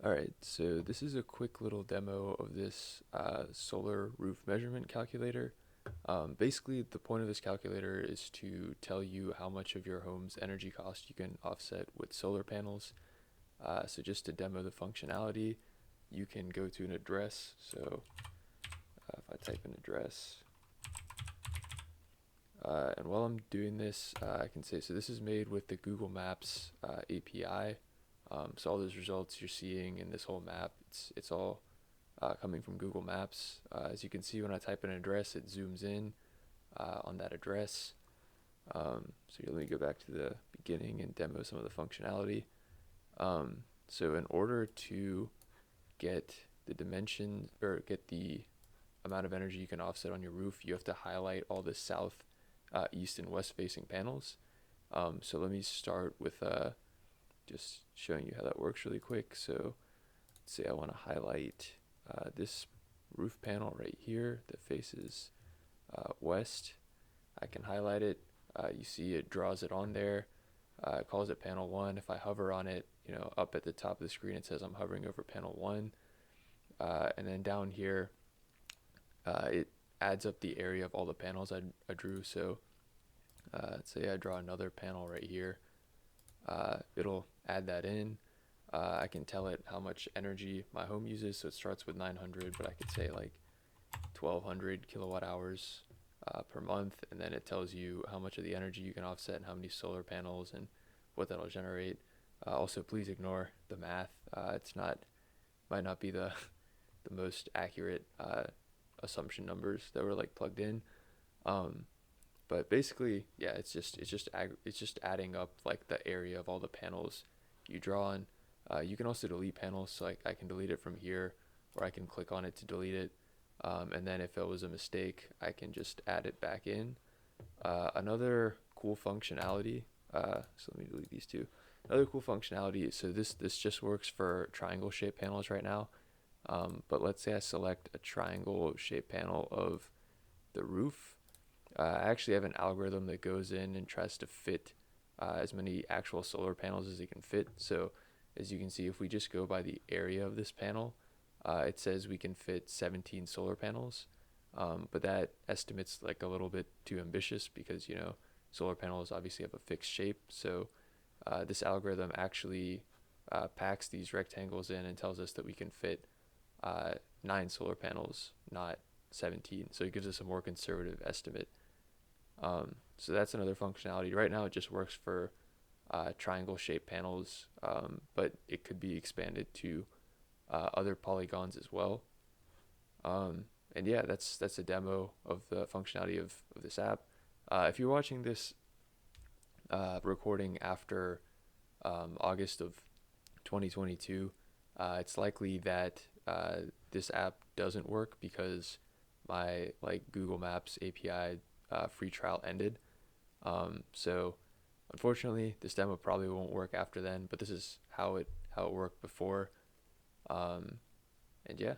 Alright, so this is a quick little demo of this solar roof measurement calculator. Basically, the point of this calculator is to tell you how much of your home's energy cost you can offset with solar panels. So just to demo the functionality, you can go to an address. So if I type an address, and while I'm doing this, I can say, so this is made with the Google Maps API. So all those results you're seeing in this whole map, it's all coming from Google Maps. As you can see, when I type an address, it zooms in on that address. So let me go back to the beginning and demo some of the functionality. So in order to get the dimensions or get the amount of energy you can offset on your roof, you have to highlight all the south, east, and west facing panels. So let me start with just showing you how that works really quick. So let's say I want to highlight this roof panel right here that faces west. I can highlight it. You see it draws it on there. It calls it panel 1. If I hover on it, up at the top of the screen, it says I'm hovering over panel 1. And then down here, it adds up the area of all the panels I drew. So let's say I draw another panel right here. It'll add that in. I can tell it how much energy my home uses. So it starts with 900, but I could say like 1200 kilowatt hours per month. And then it tells you how much of the energy you can offset and how many solar panels and what that'll generate. Also, please ignore the math. Might not be the most accurate assumption numbers that were like plugged in. But basically, yeah, it's just adding up like the area of all the panels you draw on. You can also delete panels, so like I can delete it from here, or I can click on it to delete it. And then if it was a mistake, I can just add it back in. Another cool functionality. So let me delete these two. Another cool functionality. So this just works for triangle shaped panels right now. But let's say I select a triangle shaped panel of the roof. I actually have an algorithm that goes in and tries to fit as many actual solar panels as it can fit. So as you can see, if we just go by the area of this panel, it says we can fit 17 solar panels. But that estimate's like a little bit too ambitious because, solar panels obviously have a fixed shape. So this algorithm actually packs these rectangles in and tells us that we can fit 9 solar panels, not 17. So it gives us a more conservative estimate. So that's another functionality. Right now, it just works for triangle shaped panels, but it could be expanded to other polygons as well. And yeah, that's a demo of the functionality of this app. If you're watching this recording after August of 2022, it's likely that this app doesn't work because my like Google Maps API free trial ended. So unfortunately, this demo probably won't work after then, but this is how it worked before. And yeah.